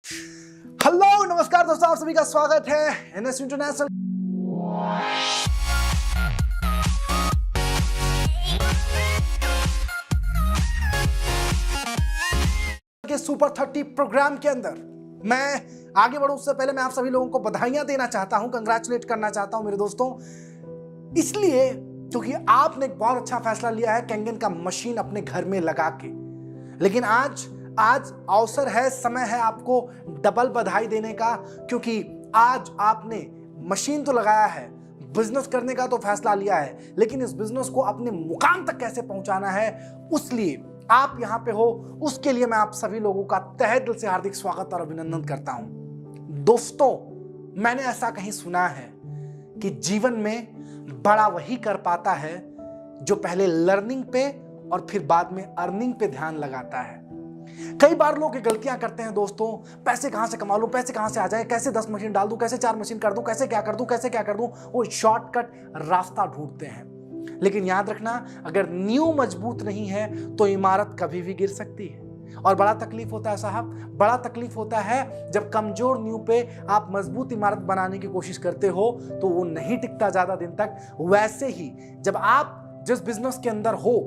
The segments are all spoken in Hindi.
हेलो नमस्कार दोस्तों, आप सभी का स्वागत है एनएस इंटरनेशनल के सुपर 30 प्रोग्राम के अंदर। मैं आगे बढ़ूं उससे पहले मैं आप सभी लोगों को बधाइयां देना चाहता हूं, कंग्रेचुलेट करना चाहता हूं मेरे दोस्तों, इसलिए क्योंकि आपने एक बहुत अच्छा फैसला लिया है कैंगन का मशीन अपने घर में लगा के। लेकिन आज अवसर है, समय है आपको डबल बधाई देने का, क्योंकि आज आपने मशीन तो लगाया है, बिजनेस करने का तो फैसला लिया है, लेकिन इस बिजनेस को अपने मुकाम तक कैसे पहुंचाना है, उसलिए आप यहां पे हो। उसके लिए मैं आप सभी लोगों का तहे दिल से हार्दिक स्वागत और अभिनंदन करता हूं। दोस्तों, मैंने ऐसा कहीं सुना है कि जीवन में बड़ा वही कर पाता है जो पहले लर्निंग पे और फिर बाद में अर्निंग पे ध्यान लगाता है। कई बार लोग ये गलतियां करते हैं दोस्तों, पैसे कहां से कमा लूं, पैसे कहां से आ जाए, कैसे 10 मशीन डाल दूं, कैसे 4 मशीन कर दूं, कैसे क्या कर दूं, वो शॉर्टकट रास्ता ढूंढते हैं। लेकिन याद रखना, अगर नींव मजबूत नहीं है तो इमारत कभी भी गिर सकती है। और बड़ा तकलीफ होता है साहब, बड़ा तकलीफ होता है जब कमजोर नींव पे आप मजबूत इमारत बनाने की कोशिश करते हो तो वो नहीं टिकता ज्यादा दिन तक। वैसे ही जब आप जिस बिजनेस के अंदर हो,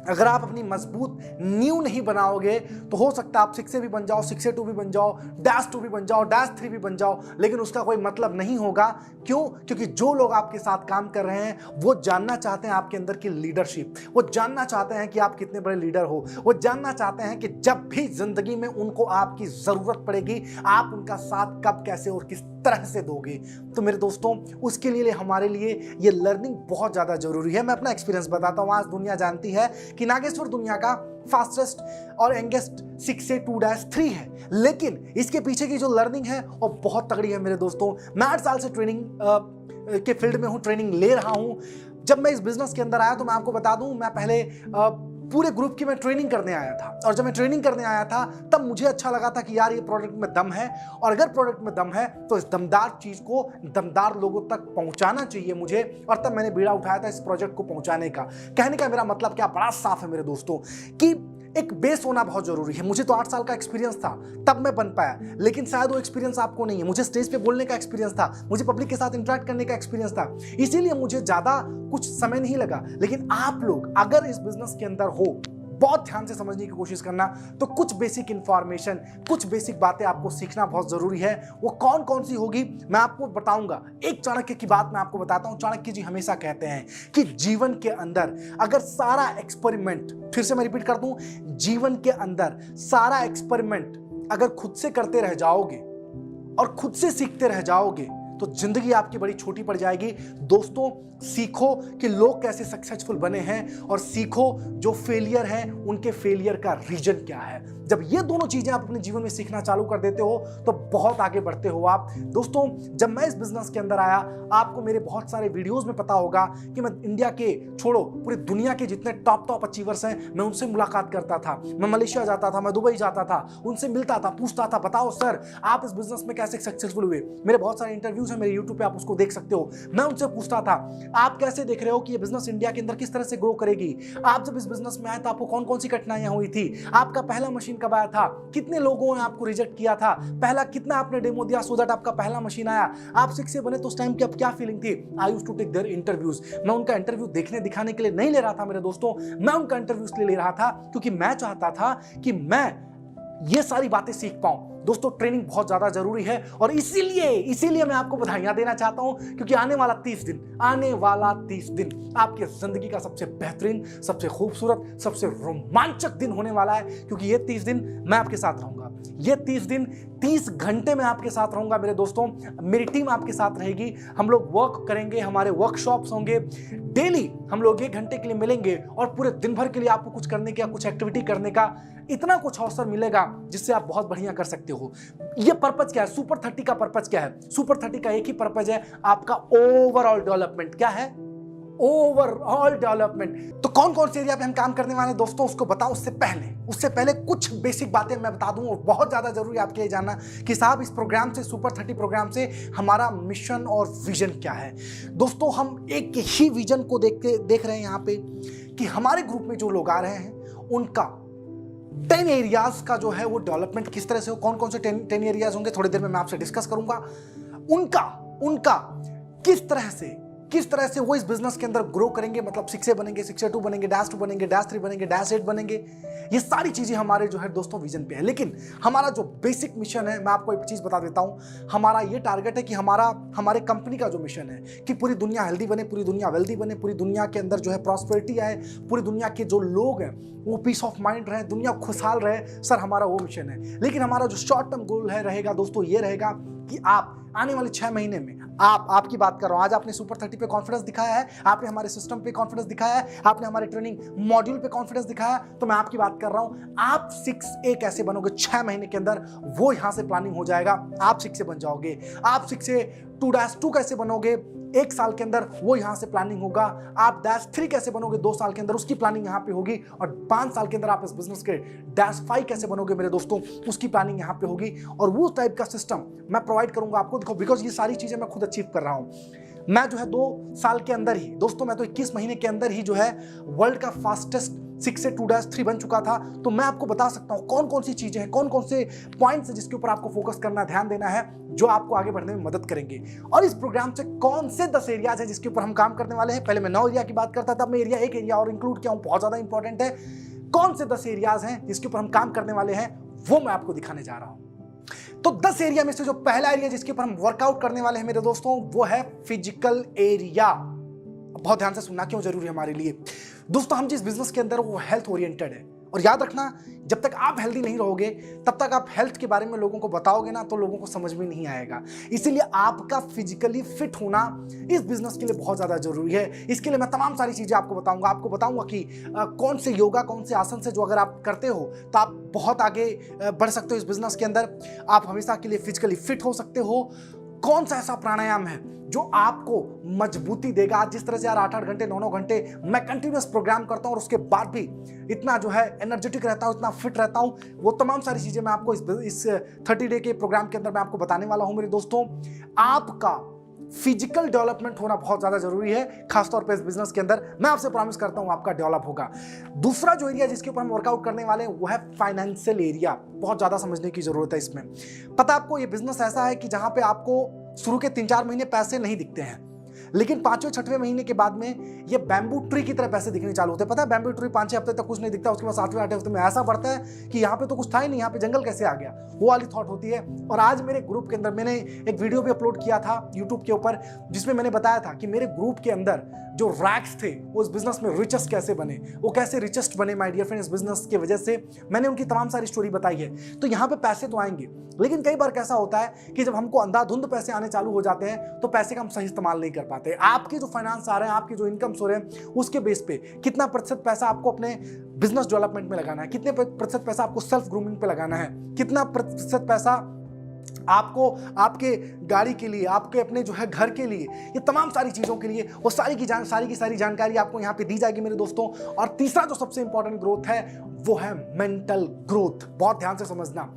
अगर आप अपनी मजबूत नींव नहीं बनाओगे तो हो सकता है आप 6A भी बन जाओ, 6A2 भी बन जाओ, -2 भी बन जाओ, -3 भी बन जाओ, लेकिन उसका कोई मतलब नहीं होगा। क्यों? क्योंकि जो लोग आपके साथ काम कर रहे हैं वो जानना चाहते हैं आपके अंदर की लीडरशिप, वो जानना चाहते हैं कि आप कितने बड़े लीडर हो, वो जानना चाहते हैं कि जब भी जिंदगी में उनको आपकी जरूरत पड़ेगी आप उनका साथ कब, कैसे और किस तरह से दोगे। तो मेरे दोस्तों, उसके लिए हमारे लिए ये लर्निंग बहुत ज्यादा जरूरी है। मैं अपना एक्सपीरियंस बताता हूं। आज दुनिया जानती है कि नागेश्वर दुनिया का फास्टेस्ट और यंगेस्ट 6A2-3 है, लेकिन इसके पीछे की जो लर्निंग है वो बहुत तगड़ी है मेरे दोस्तों। मैं 8 साल से ट्रेनिंग के फील्ड में हूं, ट्रेनिंग ले रहा हूं। जब मैं इस बिजनेस के अंदर आया तो मैं आपको बता दूं, मैं पहले पूरे ग्रुप की मैं ट्रेनिंग करने आया था, और जब मैं ट्रेनिंग करने आया था तब मुझे अच्छा लगा था कि यार ये प्रोडक्ट में दम है, और अगर प्रोडक्ट में दम है तो इस दमदार चीज को दमदार लोगों तक पहुंचाना चाहिए मुझे। और तब मैंने बीड़ा उठाया था इस प्रोजेक्ट को पहुंचाने का। कहने का मेरा मतलब क्या बड़ा साफ है मेरे दोस्तों, कि एक बेस होना बहुत जरूरी है। मुझे तो 8 साल का एक्सपीरियंस था तब मैं बन पाया, लेकिन शायद वो एक्सपीरियंस आपको नहीं है। मुझे स्टेज पे बोलने का एक्सपीरियंस था, मुझे पब्लिक के साथ इंटरेक्ट करने का एक्सपीरियंस था, इसीलिए मुझे ज्यादा कुछ समय नहीं लगा। लेकिन आप लोग अगर इस बिजनेस के अंदर हो, बहुत ध्यान से समझने की कोशिश करना, तो कुछ बेसिक इंफॉर्मेशन, कुछ बेसिक बातें आपको सीखना बहुत जरूरी है। वो कौन कौन सी होगी मैं आपको बताऊंगा। एक चाणक्य की बात मैं आपको बताता हूं। चाणक्य जी हमेशा कहते हैं कि जीवन के अंदर अगर सारा एक्सपेरिमेंट, फिर से मैं रिपीट कर दूं, जीवन के अंदर सारा एक्सपेरिमेंट अगर खुद से करते रह जाओगे और खुद से सीखते रह जाओगे तो जिंदगी आपकी बड़ी छोटी पड़ जाएगी। दोस्तों, सीखो कि लोग कैसे सक्सेसफुल बने हैं, और सीखो जो फेलियर है उनके फेलियर का रीजन क्या है। जब ये दोनों चीजें आप अपने जीवन में सीखना चालू कर देते हो तो बहुत आगे बढ़ते हो आप। दोस्तों, जब मैं इस बिजनेस के अंदर आया, आपको मेरे बहुत सारे वीडियोस में पता होगा कि मैं इंडिया के छोड़ो पूरी दुनिया के जितने टॉप अचीवर्स हैं मैं उनसे मुलाकात करता था। मैं मलेशिया जाता था, मैं दुबई जाता था, उनसे मिलता था, पूछता था बताओ सर आप इस बिजनेस में कैसे सक्सेसफुल हुए। मेरे बहुत सारे इंटरव्यूज हैं मेरे यूट्यूब पे, आप उसको देख सकते हो। मैं उनसे पूछता था आप कैसे देख रहे हो कि ये बिजनेस इंडिया के अंदर किस तरह से ग्रो करेगी। आप जब इस बिजनेस में आए तो आपको कौन कौन सी कठिनाइयां हुई थी, आपका पहला मशीन कब आया था, कितने लोगों ने आपको रिजेक्ट किया था, पहला कितना आपने डेमो दिया सो दैट आपका पहला मशीन आया, आप 6A बने तो उस टाइम की अब क्या फीलिंग थी। I used to take their interviews. मैं उनका इंटरव्यू देखने दिखाने के लिए नहीं ले रहा था मेरे दोस्तों, मैं उनका इंटरव्यू इसलिए ले रहा था क्योंकि मैं चाहता था कि मैं ये सारी बातें सीख पाऊं। दोस्तों, ट्रेनिंग बहुत ज्यादा जरूरी है, और इसीलिए मैं आपको बधाइयां देना चाहता हूं, क्योंकि आने वाला 30 दिन आपकी जिंदगी का सबसे बेहतरीन, सबसे खूबसूरत, सबसे रोमांचक दिन होने वाला है। क्योंकि ये 30 दिन मैं आपके साथ रहूंगा, ये 30 दिन 30 घंटे में आपके साथ रहूंगा मेरे दोस्तों। मेरी टीम आपके साथ रहेगी, हम लोग वर्क करेंगे, हमारे वर्कशॉप्स होंगे, डेली हम लोग 1 घंटे के लिए मिलेंगे, और पूरे दिन भर के लिए आपको कुछ करने का, कुछ एक्टिविटी करने का इतना कुछ अवसर मिलेगा जिससे आप बहुत बढ़िया कर सकते हो। ये पर्पज क्या है, सुपर 30 का पर्पज क्या है? सुपर 30 का एक ही पर्पज है, आपका ओवरऑल डेवलपमेंट। क्या है? Overall development. तो कौन कौन से एरिया पे हम काम करने वाले हैं दोस्तों, उसको बताओ। उससे पहले कुछ बेसिक बातें मैं बता दूं, और बहुत ज्यादा जरूरी है आपके लिए जानना कि साहब इस प्रोग्राम से, सुपर 30 प्रोग्राम से हमारा मिशन और विजन क्या है। दोस्तों, हम एक ही विजन को देख रहे हैं यहाँ पे कि हमारे ग्रुप में जो लोग आ रहे हैं उनका 10 एरियाज का जो है वो डेवलपमेंट किस तरह से हो, कौन कौन से 10 एरियाज होंगे, थोड़ी देर में मैं आपसे डिस्कस करूंगा। उनका उनका किस तरह से वो इस बिजनेस के अंदर ग्रो करेंगे, मतलब 6A बनेंगे, 6A2 बनेंगे, -2 बनेंगे, -3 बनेंगे, -8 बनेंगे। ये सारी चीजें हमारे जो है दोस्तों विजन पे है। लेकिन हमारा जो बेसिक मिशन है, मैं आपको एक चीज बता देता हूं, हमारा ये टारगेट है कि हमारे कंपनी का जो मिशन है कि पूरी दुनिया हेल्दी बने, पूरी दुनिया वेल्दी बने, पूरी दुनिया के अंदर जो है प्रॉस्पेरिटी आए, पूरी दुनिया के जो लोग हैं वो पीस ऑफ माइंड रहे, दुनिया खुशहाल रहे। सर हमारा वो मिशन है। लेकिन हमारा जो शॉर्ट टर्म गोल है रहेगा दोस्तों, ये रहेगा कि आप आने वाले 6 महीने में आपकी बात कर रहा हूं, आज आपने सुपर 30 पे कॉन्फिडेंस दिखाया है, आपने हमारे सिस्टम पे कॉन्फिडेंस दिखाया है, आपने हमारे ट्रेनिंग मॉड्यूल पे कॉन्फिडेंस दिखाया, तो मैं आपकी बात कर रहा हूं, आप 6A कैसे बनोगे 6 महीने के अंदर, वो यहां से प्लानिंग हो जाएगा। आप 6A बन जाओगे। आप 6A 2-2 कैसे बनोगे 1 साल के अंदर, वो यहां से प्लानिंग होगा। आप -3 कैसे बनोगे 2 साल के अंदर, उसकी प्लानिंग यहां पे होगी। और 5 साल के अंदर आप इस बिजनेस के -5 कैसे बनोगे मेरे दोस्तों, उसकी प्लानिंग यहां पे होगी। और वो टाइप का सिस्टम मैं प्रोवाइड करूंगा आपको। देखो, बिकॉज ये सारी चीजें मैं खुद अचीव कर रहा हूं। मैं जो है 2 साल के अंदर ही दोस्तों, मैं तो 21 महीने के अंदर ही जो है वर्ल्ड का फास्टेस्ट 6A 2-3 बन चुका था। तो मैं आपको बता सकता हूं कौन कौन सी चीजें हैं, कौन कौन से पॉइंट्स हैं जिसके ऊपर आपको फोकस करना, ध्यान देना है, जो आपको आगे बढ़ने में मदद करेंगे। और इस प्रोग्राम से कौन से 10 एरियाज हैं जिसके ऊपर हम काम करने वाले हैं। पहले मैं 9 एरिया की बात करता था, अब मैं एक एरिया और इंक्लूड किया हूं, बहुत ज्यादा इंपॉर्टेंट है। कौन से 10 एरियाज हैं जिसके ऊपर हम काम करने वाले हैं, वो मैं आपको दिखाने जा रहा हूं। तो 10 एरिया में से जो पहला एरिया जिसके ऊपर हम वर्कआउट करने वाले हैं मेरे दोस्तों, वो है फिजिकल एरिया। बहुत ध्यान से सुनना, क्यों जरूरी है हमारे लिए दोस्तों। हम जिस बिजनेस के अंदर, वो हेल्थ ओरिएंटेड है। और याद रखना, जब तक आप हेल्दी नहीं रहोगे, तब तक आप हेल्थ के बारे में लोगों को बताओगे ना, तो लोगों को समझ में नहीं आएगा। इसीलिए आपका फिजिकली फिट होना इस बिजनेस के लिए बहुत ज्यादा जरूरी है। इसके लिए मैं तमाम सारी चीजें आपको बताऊंगा कि कौन से योगा, कौन से आसन से जो अगर आप करते हो तो आप बहुत आगे बढ़ सकते हो इस बिजनेस के अंदर। आप हमेशा के लिए फिजिकली फिट हो सकते हो। कौन सा ऐसा प्राणायाम है जो आपको मजबूती देगा। आज जिस तरह से यार 8-8 घंटे 9-9 घंटे मैं कंटिन्यूअस प्रोग्राम करता हूं और उसके बाद भी इतना जो है एनर्जेटिक रहता हूं, इतना फिट रहता हूं, वो तमाम सारी चीजें मैं आपको इस 30 डे के प्रोग्राम के अंदर मैं आपको बताने वाला हूं मेरे दोस्तों। आपका फिजिकल डेवलपमेंट होना बहुत ज्यादा जरूरी है, खासतौर पे इस बिजनेस के अंदर। मैं आपसे प्रॉमिस करता हूं आपका डेवलप होगा। दूसरा जो एरिया जिसके ऊपर हम वर्कआउट करने वाले हैं वो है फाइनेंशियल एरिया। बहुत ज्यादा समझने की जरूरत है इसमें। पता आपको, ये बिजनेस ऐसा है कि जहां पे आपको शुरू के 3-4 महीने पैसे नहीं दिखते हैं, लेकिन 5वें-6वें महीने के बाद में ये बैम्बू ट्री की तरह पैसे दिखने चालू होते हैं। पता है, बैम्बू ट्री 5-6 हफ्ते तक कुछ नहीं दिखता, उसके बाद 7वें-8वें हफ्ते में ऐसा बढ़ता है कि यहाँ पे तो कुछ था ही नहीं, यहाँ पे जंगल कैसे आ गया, वो वाली थॉट होती है। और आज मेरे ग्रुप के अंदर मैंने एक वीडियो भी अपलोड किया था यूट्यूब के ऊपर, जिसमें मैंने बताया था कि मेरे ग्रुप के अंदर जो रैक्स थे वो इस बिजनेस में रिचेस्ट कैसे बने, वो कैसे रिचेस्ट बने माय डियर फ्रेंड इस बिजनेस की वजह से। मैंने उनकी तमाम सारी स्टोरी बताई है। तो यहाँ पे पैसे तो आएंगे, लेकिन कई बार कैसा होता है कि जब हमको अंधाधुंध पैसे आने चालू हो जाते हैं तो पैसे का हम सही इस्तेमाल नहीं कर पाते। आपके जो फाइनेंस आ रहे हैं, आपके जो इनकम्स हो रहे हैं, उसके बेस पे कितना प्रतिशत पैसा आपको अपने बिजनेस डेवलपमेंट में लगाना है, कितने प्रतिशत पैसा आपको सेल्फ ग्रूमिंग पे लगाना है, कितना प्रतिशत पैसा आपको आपके गाड़ी के लिए, आपके अपने जो है घर के लिए, ये तमाम सारी चीजों के लिए, वो सारी की सारी जानकारी आपको यहाँ पे दी जाएगी मेरे दोस्तों। और तीसरा जो सबसे इंपॉर्टेंट ग्रोथ है वो है मेंटल ग्रोथ। बहुत ध्यान से समझना,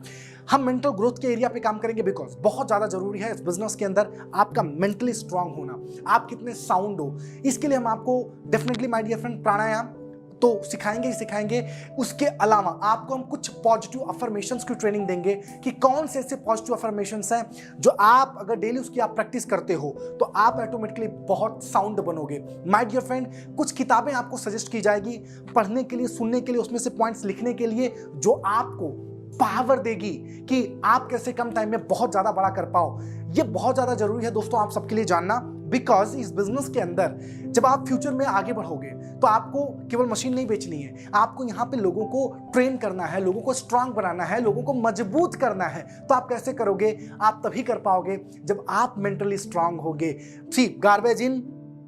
हम मेंटल ग्रोथ के एरिया पे काम करेंगे, बिकॉज बहुत ज्यादा जरूरी है इस बिजनेस के अंदर आपका मेंटली स्ट्रांग होना, आप कितने साउंड हो। इसके लिए हम आपको डेफिनेटली माय डियर फ्रेंड प्राणायाम तो सिखाएंगे ही सिखाएंगे। उसके अलावा आपको हम कुछ पॉजिटिव अफर्मेशंस की ट्रेनिंग देंगे कि कौन से ऐसे पॉजिटिव अफर्मेशंस हैं जो आप अगर डेली उसकी आप प्रैक्टिस करते हो तो आप ऑटोमेटिकली बहुत साउंड बनोगे। माय डियर फ्रेंड, कुछ किताबें आपको सजेस्ट की जाएगी पढ़ने के लिए, सुनने के लिए, उसमें से पॉइंट्स लिखने के लिए, जो आपको पावर देगी कि आप कैसे कम टाइम में बहुत ज्यादा बड़ा कर पाओ। ये बहुत ज्यादा जरूरी है दोस्तों आप सबके लिए जानना, बिकॉज इस बिजनेस के अंदर जब आप फ्यूचर में आगे बढ़ोगे तो आपको केवल मशीन नहीं बेचनी है, आपको यहाँ पे लोगों को ट्रेन करना है, लोगों को स्ट्रांग बनाना है, लोगों को मजबूत करना है। तो आप कैसे करोगे? आप तभी कर पाओगे जब आप मेंटली स्ट्रांग होगे। See garbage in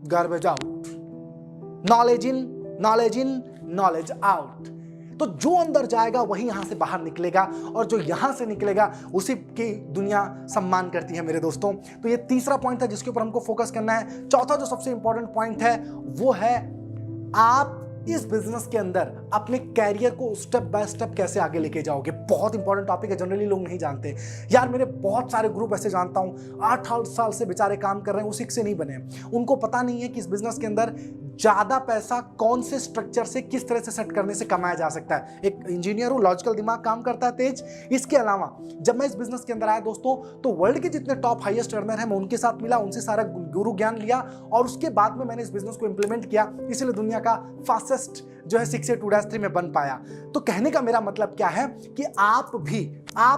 garbage out, knowledge in knowledge out. तो जो अंदर जाएगा वही यहां से बाहर निकलेगा, और जो यहां से निकलेगा उसी की दुनिया सम्मान करती है मेरे दोस्तों। तो ये तीसरा पॉइंट है जिसके ऊपर हमको फोकस करना है। चौथा जो सबसे इंपॉर्टेंट पॉइंट है वो है आप इस बिजनेस के अंदर अपने कैरियर को स्टेप बाय स्टेप कैसे आगे लेके जाओगे। बहुत इंपॉर्टेंट टॉपिक है, जनरली लोग नहीं जानते। यार मेरे बहुत सारे ग्रुप ऐसे जानता हूं 8 साल से बेचारे काम कर रहे हैं, वो 6 से नहीं बने। उनको पता नहीं है कि इस बिजनेस के अंदर ज्यादा पैसा कौन से स्ट्रक्चर से, किस तरह से सेट करने से कमाया जा सकता है। एक इंजीनियर हूं, लॉजिकल दिमाग काम करता है तेज। इसके अलावा जब मैं इस बिजनेस के अंदर आया दोस्तों, तो वर्ल्ड के जितने टॉप हाईएस्ट अर्नर हैं मैं उनके साथ मिला, उनसे सारा गुरु ज्ञान लिया और उसके बाद में मैंने इस बिजनेस को इंप्लीमेंट किया, इसलिए दुनिया का फास्टेस्ट जो है 682-3 में बन पाया। तो कहने का मेरा मतलब क्या है कि आप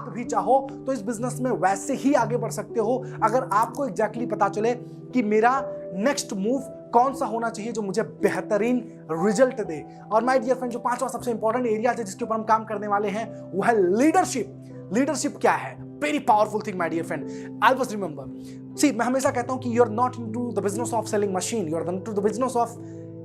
भी चाहो तो इस बिजनेस में वैसे ही आगे बढ़ सकते हो, अगर आपको एग्जैक्टली पता चले कि मेरा नेक्स्ट मूव कौन सा होना चाहिए जो मुझे बेहतरीन रिजल्ट दे। और माय डियर फ्रेंड, जो पांचवा सबसे इंपॉर्टेंट एरिया है जिसके ऊपर हम काम करने वाले हैं वो है लीडरशिप। लीडरशिप क्या है? Very powerful thing my dear friend. Always remember, see मैं हमेशा कहता हूं कि you are not into the business of selling machine, you are into the business of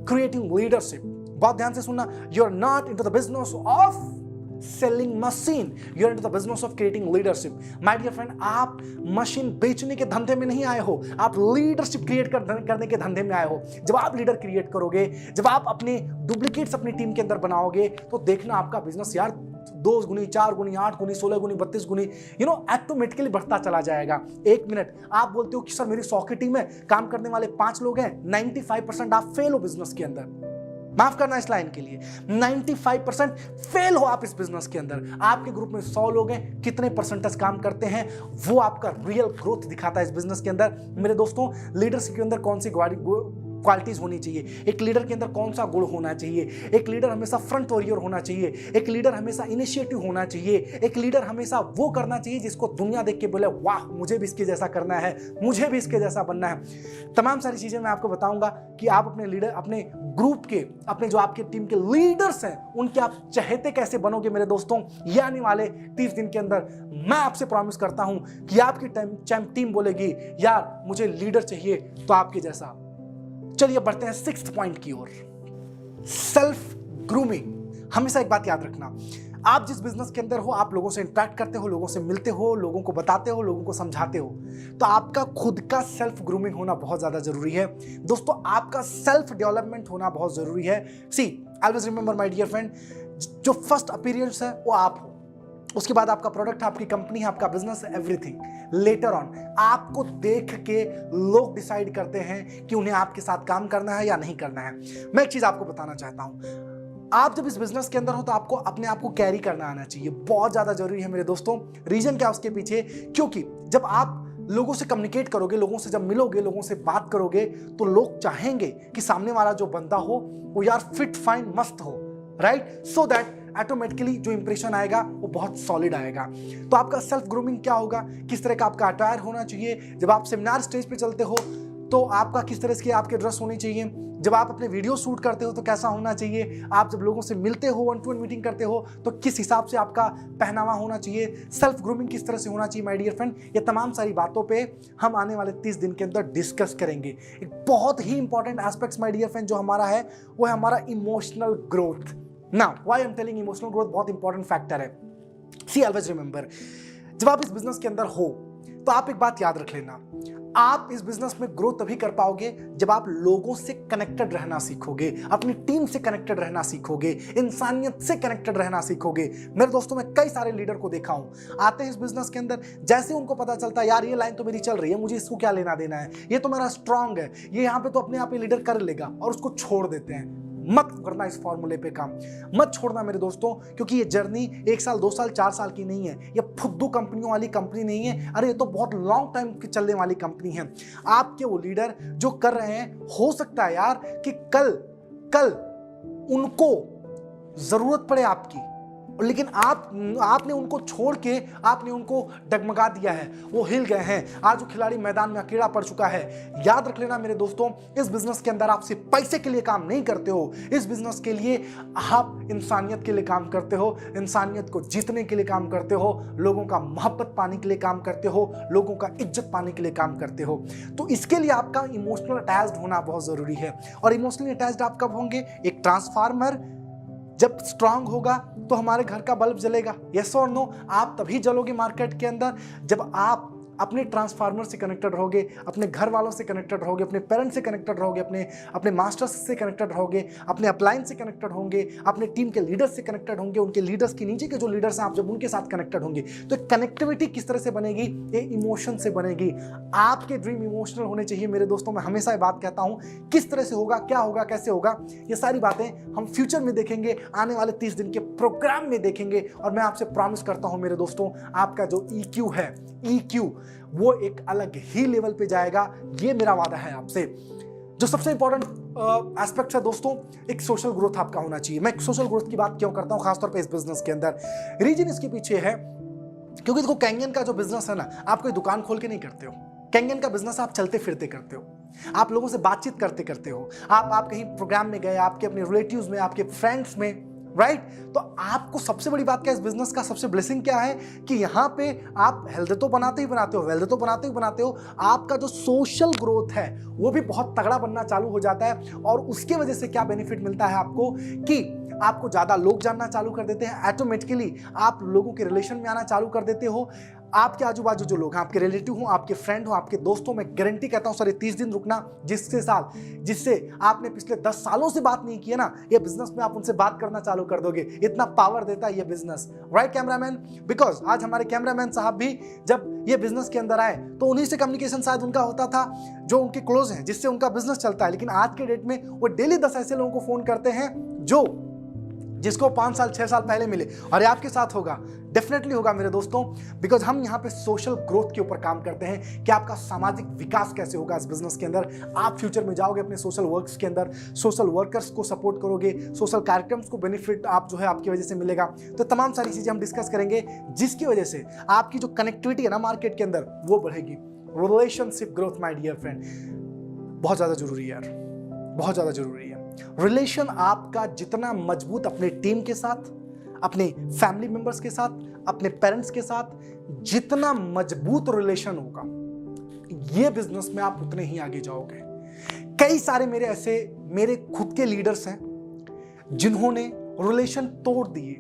creating leadership. बहुत ध्यान से सुनना, you are not into the business of selling machine, you are into the business of creating leadership. My dear friend, आप मशीन बेचने के धंधे में नहीं आए हो, आप लीडरशिप क्रिएट करने के धंधे में आए हो। जब आप लीडर क्रिएट करोगे, जब आप अपने डुप्लीकेट्स अपनी टीम के अंदर बनाओगे, तो देखना आपका बिजनेस यार 2 गुनी, 4 गुनी, 8 गुनी, 16 गुनी, 32 गुनी ऑटोमेटिकली बढ़ता चला जाएगा। एक मिनट, आप बोलते हो कि सर मेरी 100 की टीम है, काम करने वाले 5 लोग हैं, 95% आप फेल हो बिजनेस के अंदर। माफ करना इस लाइन के लिए, 95% फेल हो आप इस बिजनेस के अंदर। आपके ग्रुप में 100 लोग हैं, कितने परसेंटेज काम करते हैं, वो आपका रियल ग्रोथ दिखाता है इस बिजनेस के अंदर। मेरे दोस्तों, लीडरशिप के अंदर कौन सी क्वालिटीज होनी चाहिए, एक लीडर के अंदर कौन सा गुण होना चाहिए। एक लीडर हमेशा फ्रंट वॉरियर होना चाहिए, एक लीडर हमेशा इनिशिएटिव होना चाहिए, एक लीडर हमेशा वो करना चाहिए जिसको दुनिया देख के बोले वाह मुझे भी इसके जैसा करना है, मुझे भी इसके जैसा बनना है। तमाम सारी चीजें मैं आपको बताऊंगा कि आप अपने लीडर, अपने ग्रुप के, अपने जो आपके टीम के लीडर्स हैं, उनके आप चहेते कैसे बनोगे मेरे दोस्तों। ये आने वाले 30 दिन के अंदर मैं आपसे प्रॉमिस करता हूं कि आपकी टीम बोलेगी यार मुझे लीडर चाहिए तो आपके जैसा। चलिए बढ़ते हैं 6th पॉइंट की ओर, सेल्फ ग्रूमिंग। हमेशा एक बात याद रखना, आप जिस बिजनेस के अंदर हो, आप लोगों से इंटरेक्ट करते हो, लोगों से मिलते हो, लोगों को बताते हो, लोगों को समझाते हो, तो आपका खुद का सेल्फ ग्रूमिंग होना बहुत ज्यादा जरूरी है दोस्तों। आपका सेल्फ डेवलपमेंट होना बहुत जरूरी है। See always remember my dear friend, जो फर्स्ट अपीयरेंस है वो आप हो, उसके बाद आपका प्रोडक्ट, आपकी कंपनी, आपका बिजनेस, एवरीथिंग लेटर ऑन। आपको देख के लोग डिसाइड करते हैं कि उन्हें आपके साथ काम करना है या नहीं करना है। मैं एक चीज आपको बताना चाहता हूं, आप जब इस बिजनेस के अंदर हो तो आपको अपने आप को कैरी करना आना चाहिए, बहुत ज्यादा जरूरी है मेरे दोस्तों। रीजन क्या उसके पीछे, क्योंकि जब आप लोगों से कम्युनिकेट करोगे, लोगों से जब मिलोगे, लोगों से बात करोगे, तो लोग चाहेंगे कि सामने वाला जो बंदा हो वो यार फिट फाइन मस्त हो, राइट, सो दैट ऑटोमेटिकली जो इंप्रेशन आएगा वो बहुत सॉलिड आएगा। तो आपका सेल्फ ग्रूमिंग क्या होगा, किस तरह का आपका अटायर होना चाहिए। जब आप सेमिनार स्टेज पे चलते हो तो आपका किस तरह की आपके ड्रेस होनी चाहिए। जब आप अपने वीडियो शूट करते हो तो कैसा होना चाहिए। आप जब लोगों से मिलते हो, 1-to-1 मीटिंग करते हो, तो किस हिसाब से आपका पहनावा होना चाहिए, सेल्फ ग्रूमिंग किस तरह से होना चाहिए माय डियर फ्रेंड। ये तमाम सारी बातों पे हम आने वाले 30 दिन के अंदर डिस्कस करेंगे। एक बहुत ही important aspects my dear friend जो हमारा है वो है हमारा emotional growth. Now, why I'm telling emotional growth बहुत इंपॉर्टेंट फैक्टर है। See, always remember, जब आप इस बिजनेस के अंदर हो तो आप एक बात याद रख लेना, आप इस बिजनेस में ग्रोथ तभी कर पाओगे जब आप लोगों से कनेक्टेड रहना सीखोगे, अपनी टीम से कनेक्टेड रहना सीखोगे, इंसानियत से कनेक्टेड रहना सीखोगे। मेरे दोस्तों, मैं कई सारे लीडर को देखा हूं, आते हैं इस बिजनेस के अंदर, जैसे उनको पता चलता है यार ये लाइन तो मेरी चल रही है, मुझे इसको क्या लेना देना है, ये तो मेरा स्ट्रांग है, ये यहाँ पे तो अपने आप ही लीडर कर लेगा, और उसको छोड़ देते हैं। मत करना इस फॉर्मूले पे काम, मत छोड़ना मेरे दोस्तों, क्योंकि ये जर्नी 1 साल, 2 साल, 4 साल की नहीं है, ये फुद्दू कंपनियों वाली कंपनी नहीं है। अरे ये तो बहुत लॉन्ग टाइम की चलने वाली कंपनी है। आपके वो लीडर जो कर रहे हैं, हो सकता है यार कि कल उनको जरूरत पड़े आपकी, लेकिन आपने उनको छोड़ के आपने उनको डगमगा दिया है, वो हिल गए हैं। आज वो खिलाड़ी मैदान में अकेला पड़ चुका है। याद रख लेना मेरे दोस्तों, इस बिजनेस के अंदर आप सिर्फ पैसे के लिए काम नहीं करते हो, इस बिजनेस के लिए आप इंसानियत के लिए काम करते हो, इंसानियत को जीतने के लिए काम करते हो, लोगों का मोहब्बत पाने के लिए काम करते हो, लोगों का इज्जत पाने के लिए काम करते हो। तो इसके लिए आपका इमोशनल अटैच्ड होना बहुत जरूरी है। और इमोशनली अटैच्ड आप कब होंगे? एक ट्रांसफार्मर जब स्ट्रांग होगा तो हमारे घर का बल्ब जलेगा, यस और नो। आप तभी जलोगे मार्केट के अंदर जब आप अपने ट्रांसफार्मर से कनेक्टेड रहोगे, अपने घर वालों से कनेक्टेड रहोगे, अपने पेरेंट्स से कनेक्टेड रहोगे, अपने मास्टर्स से कनेक्टेड रहोगे, अपने अप्लायंस से कनेक्टेड होंगे, अपने टीम के लीडर्स से कनेक्टेड होंगे, उनके लीडर्स के नीचे के जो लीडर्स हैं आप जब उनके साथ कनेक्टेड होंगे तो कनेक्टिविटी किस तरह से बनेगी? ये इमोशन से बनेगी। आपके ड्रीम इमोशनल होने चाहिए मेरे दोस्तों। मैं हमेशा ये बात कहता हूं, किस तरह से होगा, क्या होगा, कैसे होगा, ये सारी बातें हम फ्यूचर में देखेंगे, आने वाले 30 दिन के प्रोग्राम में देखेंगे। और मैं आपसे प्रॉमिस करता हूं मेरे दोस्तों, आपका जो EQ है, EQ वो एक अलग ही लेवल पे जाएगा, ये मेरा वादा है आपसे। जो सबसे इंपॉर्टेंट एस्पेक्ट है दोस्तों, एक सोशल ग्रोथ आपका होना चाहिए। मैं सोशल ग्रोथ की बात क्यों करता हूं खासतौर पे इस बिजनेस के अंदर? रीजन इसके पीछे है क्योंकि देखो, कैंगन का जो बिजनेस है ना, आप कोई दुकान खोल के नहीं करते हो। कैंगन का बिजनेस आप चलते फिरते करते हो, आप लोगों से बातचीत करते करते हो। आप कहीं प्रोग्राम में गए, आपके अपने रिलेटिव्स में, आपके फ्रेंड्स में, राइट? तो आपको सबसे बड़ी बात क्या है इस बिजनेस का, सबसे ब्लेसिंग क्या है कि यहां पे आप हेल्थ तो बनाते ही बनाते हो, वेल्थ तो बनाते ही बनाते हो, आपका जो सोशल ग्रोथ है वो भी बहुत तगड़ा बनना चालू हो जाता है। और उसके वजह से क्या बेनिफिट मिलता है आपको कि आपको ज्यादा लोग जानना चालू कर देते हैं, ऑटोमेटिकली आप लोगों के रिलेशन में आना चालू कर देते हो। आपके आजू बाजू जो लोग हैं, आपके रिलेटिव हो, आपके फ्रेंड हो, आपके दोस्तों, मैं गारंटी कहता हूं सर, 30 दिन रुकना, जिससे आपने पिछले 10 सालों से बात नहीं किया ना, ये बिजनेस में आप उनसे बात करना चालू कर दोगे। इतना पावर देता है ये बिजनेस, राइट कैमरामैन? बिकॉज आज हमारे कैमरामैन साहब भी जब ये बिजनेस के अंदर आए तो उन्हीं से कम्युनिकेशन शायद उनका होता था जो उनके क्लोज हैं, जिससे उनका बिजनेस चलता है। लेकिन आज के डेट में वो डेली 10 ऐसे लोगों को फोन करते हैं जिसको 5 साल 6 साल पहले मिले, और ये आपके साथ होगा, डेफिनेटली होगा मेरे दोस्तों। बिकॉज हम यहाँ पे सोशल ग्रोथ के ऊपर काम करते हैं कि आपका सामाजिक विकास कैसे होगा इस बिजनेस के अंदर। आप फ्यूचर में जाओगे अपने सोशल वर्क्स के अंदर, सोशल वर्कर्स को सपोर्ट करोगे, सोशल कार्यक्रम्स को बेनिफिट आप जो है आपकी वजह से मिलेगा। तो तमाम सारी चीजें हम डिस्कस करेंगे जिसकी वजह से आपकी जो कनेक्टिविटी है ना मार्केट के अंदर वो बढ़ेगी। Relationship growth my dear friend बहुत ज्यादा जरूरी है यार, बहुत ज्यादा जरूरी है। रिलेशन आपका जितना मजबूत अपने टीम के साथ, अपने फैमिली मेंबर्स के साथ, अपने पेरेंट्स के साथ जितना मजबूत रिलेशन होगा, ये बिजनेस में आप उतने ही आगे जाओगे। कई सारे मेरे खुद के लीडर्स हैं जिन्होंने रिलेशन तोड़ दिए,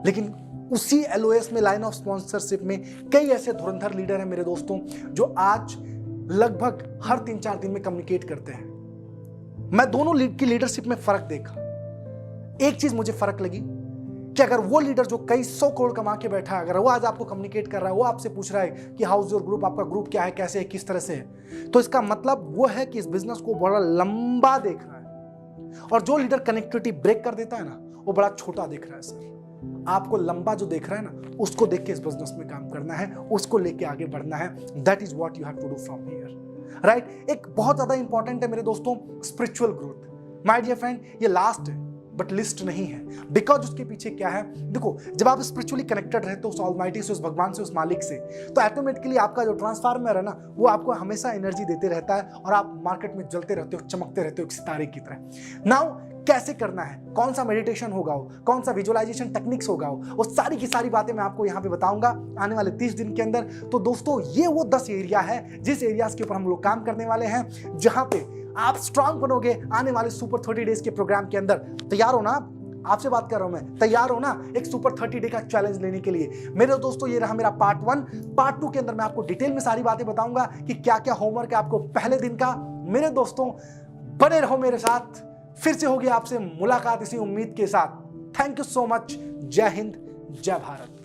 लेकिन उसी LOS में, लाइन ऑफ स्पॉन्सरशिप में, कई ऐसे धुरंधर लीडर हैं मेरे दोस्तों जो आज लगभग हर 3-4 दिन में कम्युनिकेट करते हैं। मैं दोनों की लीडरशिप में फर्क देखा। एक चीज मुझे फर्क लगी कि अगर वो लीडर जो कई 100 करोड़ कमा के बैठा है, अगर वो आज आपको कम्युनिकेट कर रहा है, वो आपसे पूछ रहा है कि हाउ इज योर ग्रुप, आपका ग्रुप क्या है, कैसे है, किस तरह से है, तो इसका मतलब वो है कि इस बिजनेस को बड़ा लंबा देख रहा है। और जो लीडर कनेक्टिविटी ब्रेक कर देता है ना, वो बड़ा छोटा देख रहा है। सर आपको लंबा जो देख रहा है ना, उसको देख के इस बिजनेस में काम करना है, उसको लेके आगे बढ़ना है। That is what you have to do from here, right? एक बहुत ज्यादा इंपॉर्टेंट है मेरे दोस्तों spiritual growth. My dear friend, ये लास्ट है बट लिस्ट नहीं है। बिकॉज उसके पीछे क्या है, देखो, जब आप स्पिरिचुअली कनेक्टेड रहते हो उस ऑलमाइटी से, उस भगवान से, उस मालिक से, तो ऑटोमेटिकली आपका जो ट्रांसफार्मर है ना, वो आपको हमेशा एनर्जी देते रहता है और आप मार्केट में जलते रहते हो, चमकते रहते हो एक सितारे की तरह। नाउ कैसे करना है, कौन सा मेडिटेशन होगा, कौन सा विजुअलाइजेशन टेक्निक्स होगा, वो सारी की सारी बातें मैं आपको यहाँ पे बताऊंगा आने वाले 30 दिन के अंदर। तो दोस्तों, ये वो 10 एरिया है जिस एरियाज के ऊपर हम लोग काम करने वाले हैं, जहां पे आप स्ट्रांग बनोगे आने वाले सुपर 30 डेज के प्रोग्राम के अंदर। तैयार हो ना? आपसे बात कर रहा हूं मैं, तैयार हो ना एक सुपर 30 डे का चैलेंज लेने के लिए? मेरे दोस्तों, ये रहा मेरा पार्ट 1। पार्ट 2 के अंदर मैं आपको डिटेल में सारी बातें बताऊंगा कि क्या क्या होमवर्क है आपको पहले दिन का। मेरे दोस्तों, बने रहो मेरे साथ, फिर से होगी आपसे मुलाकात इसी उम्मीद के साथ। Thank you so much. जय हिंद, जय भारत।